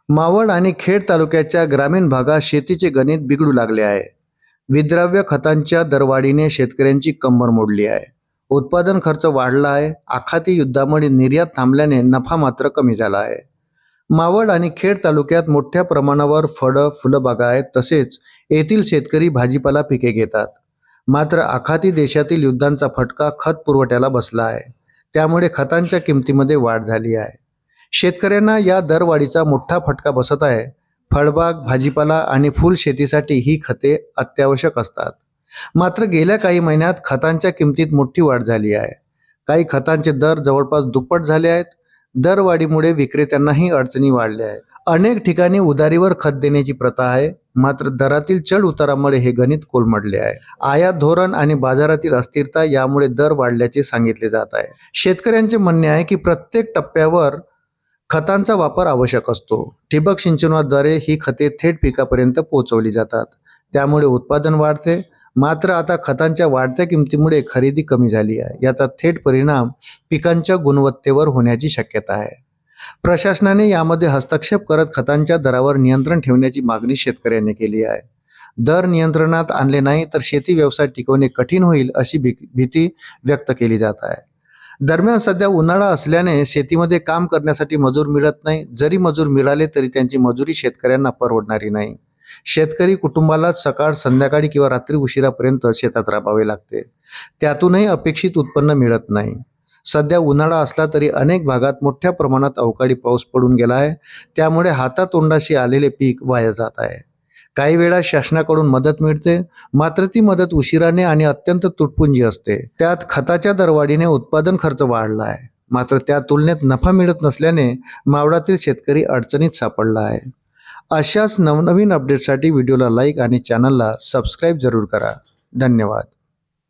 मावळ आणि खेड तालुक्याच्या ग्रामीण भागात शेतीचे गणित बिघडू लागले आहे. विद्राव्य खतांच्या दरवाढीने शेतकऱ्यांची कंबर मोडली आहे. उत्पादन खर्च वाढला आहे. आखाती युद्धामुळे निर्यात थांबल्याने नफा मात्र कमी झाला आहे. मावळ आणि खेड तालुक्यात मोठ्या प्रमाणावर फळं फुलबागा आहेत. तसेच येथील शेतकरी भाजीपाला पिके घेतात. मात्र आखाती देशातील युद्धांचा फटका खत पुरवठ्याला बसला आहे. त्यामुळे खतांच्या किमतीमध्ये वाढ झाली आहे. शेतकऱ्यांना या दरवाढीचा मोठा फटका बसत आहे. फळबाग, भाजीपाला आणि फूल शेतीसाठी ही खते अत्यावश्यक असतात. मात्र गेल्या काही महिन्यात खतांच्या किमतीत मोठी वाढ झाली आहे. काही खतांचे दर जवळपास दुप्पट झाले आहेत. दरवाढीमुळे विक्रेत्यांनाही अडचणी वाढल्या आहेत. अनेक ठिकाणी उधारीवर खत देण्याची प्रथा आहे. मात्र दरातील चढ उतारामुळे हे गणित कोलमडले आहे. आयात धोरण आणि बाजारातील अस्थिरता यामुळे दर वाढल्याचे सांगितले जात आहे. शेतकऱ्यांचे म्हणणे आहे की प्रत्येक टप्प्यावर खतांचा वापर आवश्यक असतो. ठिबक सिंचनाद्वारे ही खते थेट पिकापर्यंत पोहोचवली जातात. त्यामुळे उत्पादन वाढते. मात्र आता खतांच्या वाढत्या किमतीमुळे खरेदी कमी झाली आहे. याचा थेट परिणाम पिकांच्या गुणवत्तेवर होण्याची शक्यता आहे. प्रशासनाने यामध्ये हस्तक्षेप करत खतांच्या दरावर नियंत्रण ठेवण्याची मागणी शेतकऱ्यांनी केली आहे. दर नियंत्रणात आणले नाही तर शेती व्यवसाय टिकवणे कठीण होईल अशी भीती व्यक्त केली जात आहे. दरम्यान सध्या उन्हाळा असल्याने शेतीमध्ये काम करण्यासाठी मजूर मिळत नाही. जरी मजूर मिळाले तरी त्यांची मजुरी शेतकऱ्यांना परवडणारी नाही. शेतकरी कुटुंबाला सकाळ, संध्याकाळी किंवा रात्री उशिरापर्यंत शेतात राबावे लागते. त्यातूनही अपेक्षित उत्पन्न मिळत नाही. सध्या उन्हाळा असला तरी अनेक भागात मोठ्या प्रमाणात अवकाळी पाऊस पडून गेला आहे. त्यामुळे हातातोंडाशी आलेले पीक वाया जात आहे. काही वेळा शासनाकडून मदत मिळते. मात्र ती मदत उशिराने आणि अत्यंत तुटपुंजी असते. त्यात खताच्या दरवाढीने उत्पादन खर्च वाढला आहे. मात्र त्या तुलनेत नफा मिळत नसल्याने मावळातील शेतकरी अडचणीत सापडला आहे. अशाच नवनवीन अपडेटसाठी व्हिडिओला लाईक आणि चॅनलला सबस्क्राईब जरूर करा. धन्यवाद.